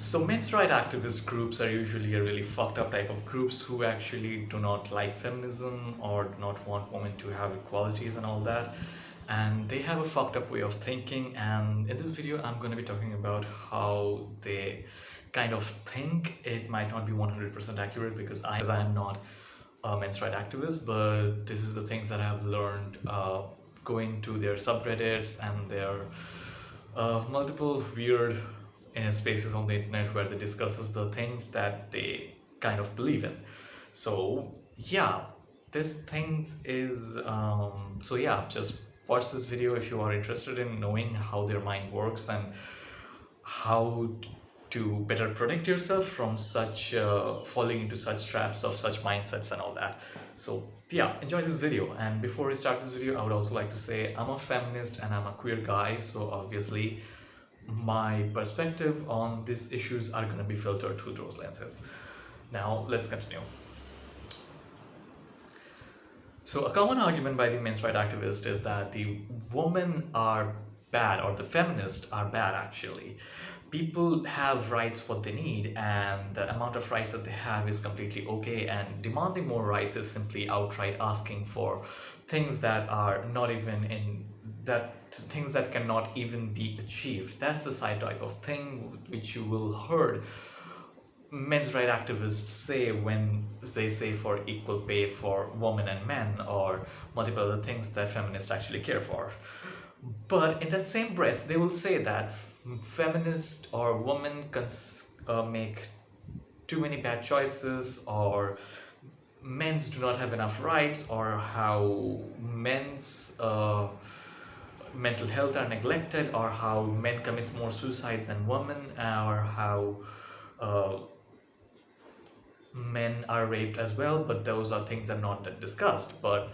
So men's right activist groups are usually a really fucked up type of groups who actually do not like feminism or do not want women to have equalities and all that. And they have a fucked up way of thinking. And in this video, I'm going to be talking about how they kind of think. It might not be 100% accurate because I am not a men's right activist, but this is the things that I have learned going to their subreddits and their multiple weird spaces on the internet where they discusses the things that they kind of believe in. So yeah, this things is so yeah, just watch this video if you are interested in knowing how their mind works and how to better protect yourself from such falling into such traps of such mindsets and all that. So yeah, enjoy this video. And before I start this video, I would also like to say I'm a feminist and I'm a queer guy, so obviously my perspective on these issues are going to be filtered through those lenses. Now let's continue. So a common argument by the men's rights activists is that the women are bad, or the feminists are bad actually. People have rights what they need, and the amount of rights that they have is completely okay, and demanding more rights is simply outright asking for things that are not even in that things that cannot even be achieved. That's the side type of thing which you will heard men's rights activists say when they say for equal pay for women and men, or multiple other things that feminists actually care for. But in that same breath, they will say that feminist or women can make too many bad choices, or men's do not have enough rights, or how men's mental health are neglected, or how men commits more suicide than women, or how men are raped as well, but those are things that are not discussed. But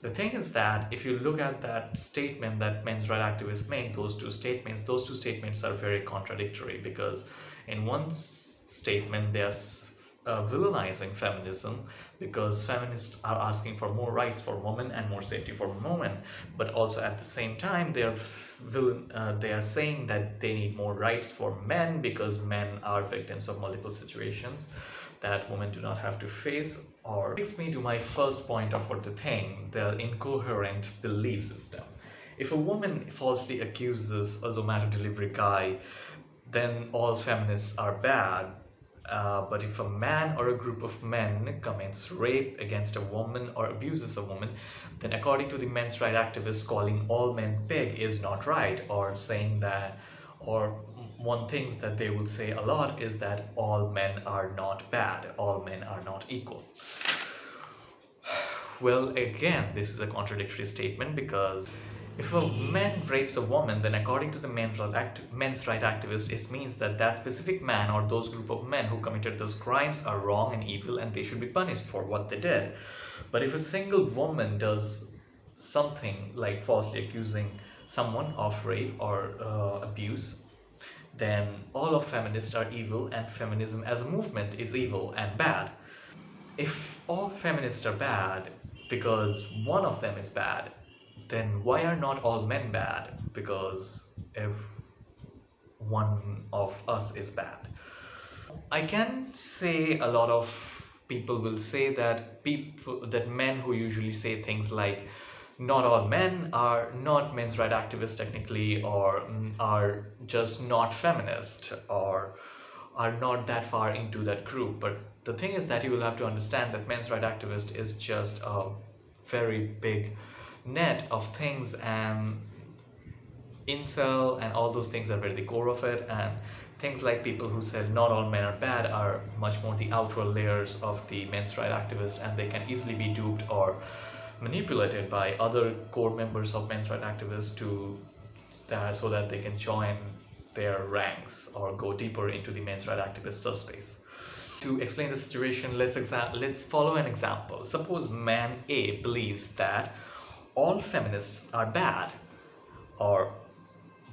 the thing is that if you look at that statement that men's rights activists make, those two statements are very contradictory, because in one statement they are villainizing feminism, because feminists are asking for more rights for women and more safety for women, but also at the same time they are saying that they need more rights for men because men are victims of multiple situations that women do not have to face. Or brings me to my first point of what to think, the incoherent belief system. If a woman falsely accuses a Zomato delivery guy, then all feminists are bad. But if a man or a group of men commits rape against a woman or abuses a woman, then according to the men's rights activists, calling all men pig is not right, or saying that, or one thing that they will say a lot is that all men are not bad, all men are not equal. Well, again, this is a contradictory statement, because if a man rapes a woman, then according to the men's rights activists, it means that that specific man or those group of men who committed those crimes are wrong and evil, and they should be punished for what they did. But if a single woman does something like falsely accusing someone of rape or abuse, then all of feminists are evil, and feminism as a movement is evil and bad. If all feminists are bad because one of them is bad, then why are not all men bad because if one of us is bad? I can say a lot of people will say that men who usually say things like not all men are not men's rights activists technically, or are just not feminist, or are not that far into that group. But the thing is that you will have to understand that men's rights activist is just a very big net of things, and incel and all those things are very the core of it. And things like people who said not all men are bad are much more the outer layers of the men's rights activists, and they can easily be duped or manipulated by other core members of men's rights activists so that they can join their ranks or go deeper into the men's rights activist subspace. To explain the situation, let's follow an example. Suppose man A believes that all feminists are bad, or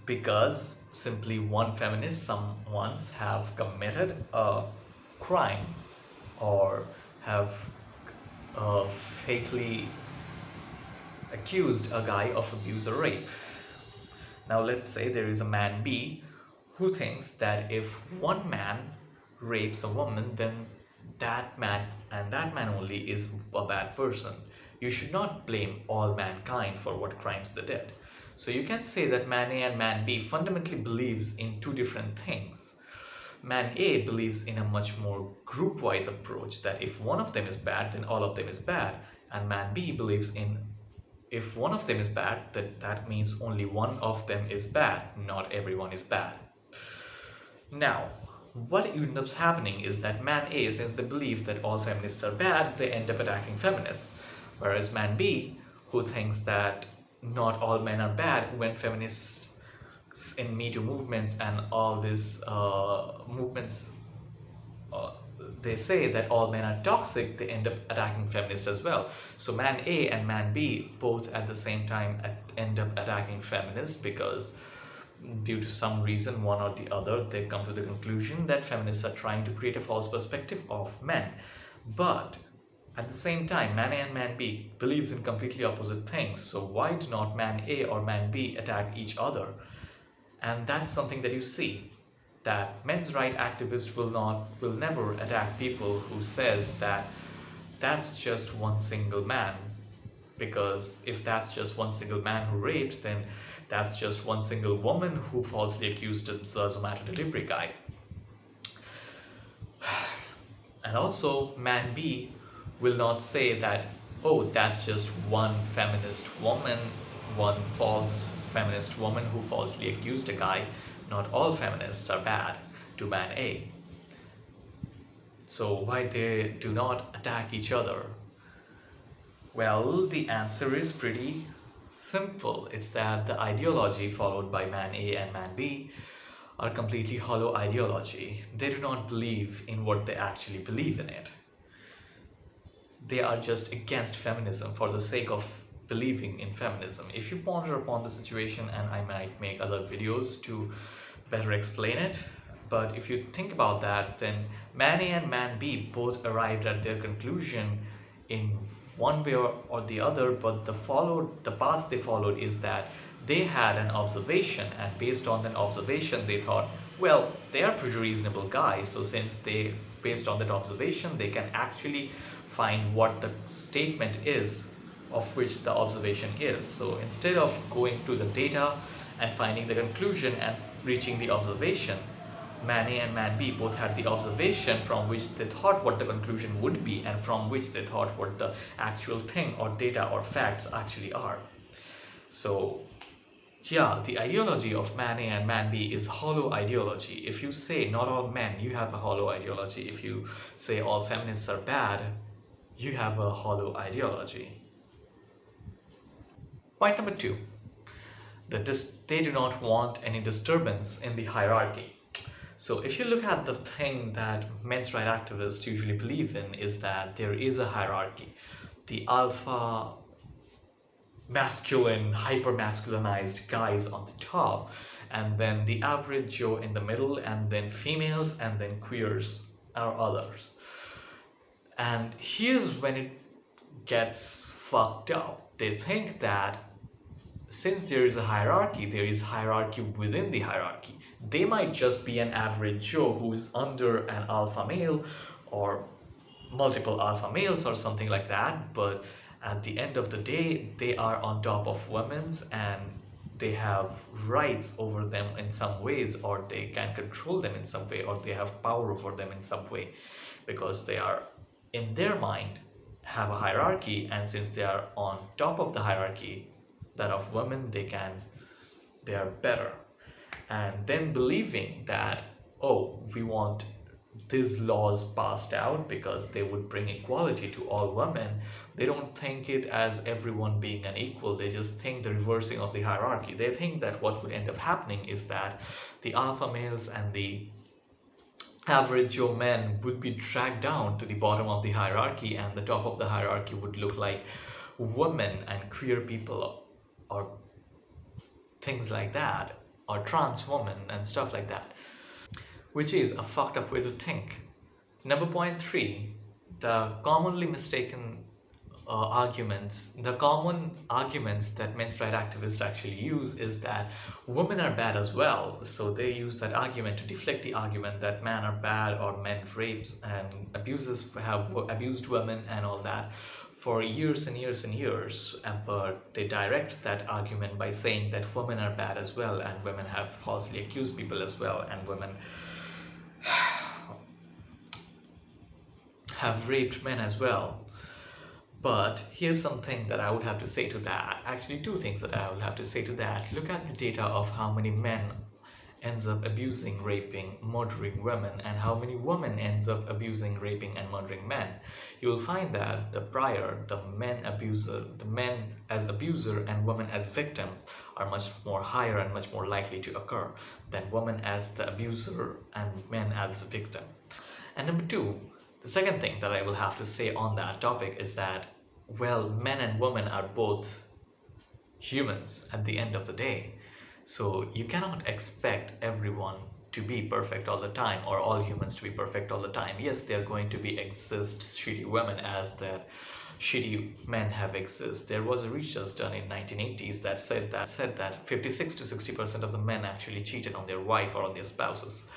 because simply one feminist once have committed a crime, or have fakely accused a guy of abuse or rape. Now let's say there is a man B who thinks that if one man rapes a woman, then that man and that man only is a bad person. You should not blame all mankind for what crimes they did. So you can say that man A and man B fundamentally believes in two different things. Man A believes in a much more group-wise approach that if one of them is bad, then all of them is bad. And man B believes in if one of them is bad, that means only one of them is bad, not everyone is bad. Now, what ends up happening is that man A, since they believe that all feminists are bad, they end up attacking feminists. Whereas man B, who thinks that not all men are bad, when feminists in Me Too movements and all these movements, uh, they say that all men are toxic, they end up attacking feminists as well. So man A and man B both at the same time end up attacking feminists because due to some reason, one or the other, they come to the conclusion that feminists are trying to create a false perspective of men. But at the same time, man A and man B believes in completely opposite things. So why do not man A or man B attack each other? And that's something that you see, that men's right activists will never attack people who says that that's just one single man, because if that's just one single man who raped, then that's just one single woman who falsely accused the Zomato delivery guy. And also, man B will not say that, oh, that's just one feminist woman, one false feminist woman who falsely accused a guy. Not all feminists are bad, to man A. So why they do not attack each other? Well, the answer is pretty simple. It's that the ideology followed by man A and man B are completely hollow ideology. They do not believe in what they actually believe in it. They are just against feminism for the sake of believing in feminism. If you ponder upon the situation, and I might make other videos to better explain it, but if you think about that, then man A and man B both arrived at their conclusion in one way or the other, but the path they followed is that they had an observation, and based on that observation they thought, well, they are pretty reasonable guys, so since they based on that observation they can actually find what the statement is of which the observation is. So instead of going to the data and finding the conclusion and reaching the observation, man A and man B both had the observation from which they thought what the conclusion would be, and from which they thought what the actual thing or data or facts actually are. So yeah, the ideology of man A and man B is hollow ideology. If you say not all men, you have a hollow ideology. If you say all feminists are bad, you have a hollow ideology. Point number 2, that they do not want any disturbance in the hierarchy. So if you look at the thing that men's rights activists usually believe in, is that there is a hierarchy. The alpha masculine, hyper-masculinized guys on the top, and then the average Joe in the middle, and then females, and then queers or others. And here's when it gets fucked up. They think that since there is a hierarchy, there is hierarchy within the hierarchy. They might just be an average Joe who is under an alpha male or multiple alpha males or something like that, but at the end of the day, they are on top of women's and they have rights over them in some ways, or they can control them in some way, or they have power over them in some way, because they are, in their mind, have a hierarchy, and since they are on top of the hierarchy, that of women, they are better. And then believing that, oh, we want these laws passed out because they would bring equality to all women, they don't think it as everyone being an equal. They just think the reversing of the hierarchy. They think that what would end up happening is that the alpha males and the average Joe men would be dragged down to the bottom of the hierarchy, and the top of the hierarchy would look like women and queer people or things like that, or trans women and stuff like that, which is a fucked up way to think. Number point 3, the commonly mistaken arguments, the common arguments that men's rights activists actually use is that women are bad as well. So they use that argument to deflect the argument that men are bad or men rapes and abuses have abused women and all that for years and years and years. But they direct that argument by saying that women are bad as well and women have falsely accused people as well and women have raped men as well. But here's something that I would have to say to that. Actually, two things that I would have to say to that. Look at the data of how many men ends up abusing, raping, murdering women, and how many women ends up abusing, raping, and murdering men. You will find that the men as abuser and women as victims are much more higher and much more likely to occur than women as the abuser and men as the victim. And number two, the second thing that I will have to say on that topic is that, well, men and women are both humans at the end of the day. So you cannot expect everyone to be perfect all the time or all humans to be perfect all the time. Yes, there are going to be exist shitty women as that shitty men have exist. There was a research done in 1980s that said that 56 to 60% of the men actually cheated on their wife or on their spouses.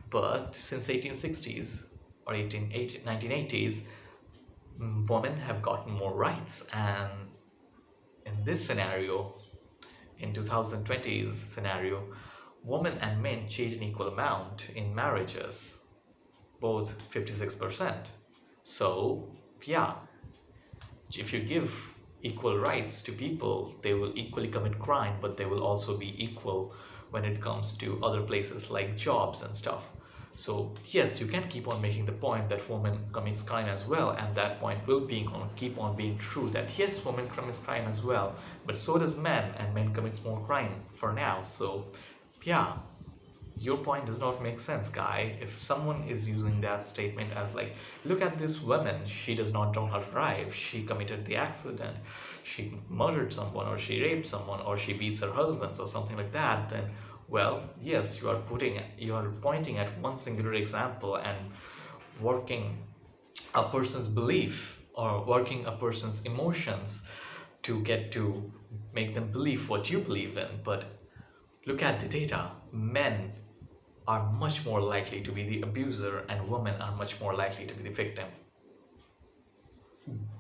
But since 1860s or 1980s, women have gotten more rights, and in this scenario, in 2020's scenario, women and men cheat in equal amount in marriages, both 56%. So yeah, if you give equal rights to people, they will equally commit crime, but they will also be equal when it comes to other places like jobs and stuff. So yes, you can keep on making the point that women commits crime as well, and that point will keep on being true, that yes, women commits crime as well, but so does men, and men commits more crime for now. So yeah, your point does not make sense, guy. If someone is using that statement as like, look at this woman, she does not know how to drive, she committed the accident, she murdered someone, or she raped someone, or she beats her husband, or something like that, then well, yes, you are pointing at one singular example and working a person's belief or working a person's emotions to get to make them believe what you believe in. But look at the data. Men are much more likely to be the abuser and women are much more likely to be the victim.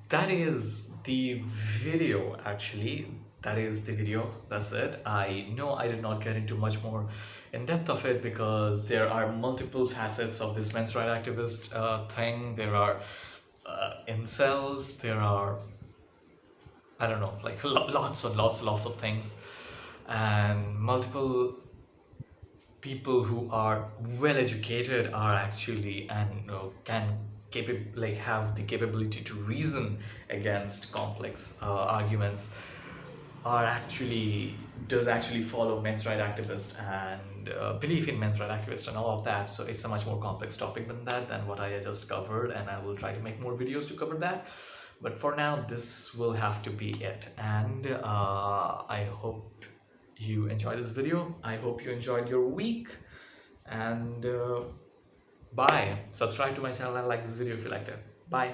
That is the video, actually. That is the video. That's it. I know I did not get into much more in depth of it because there are multiple facets of this men's rights activist thing. There are incels. There are, I don't know, like lots of things, and multiple people who are well educated are actually and have the capability to reason against complex arguments does actually follow men's rights activists and belief in men's rights activists and all of that. So it's a much more complex topic than what I just covered, and I will try to make more videos to cover that. But for now, this will have to be it, and I hope you enjoyed this video. I hope you enjoyed your week, and bye. Subscribe to my channel and like this video if you liked it. Bye.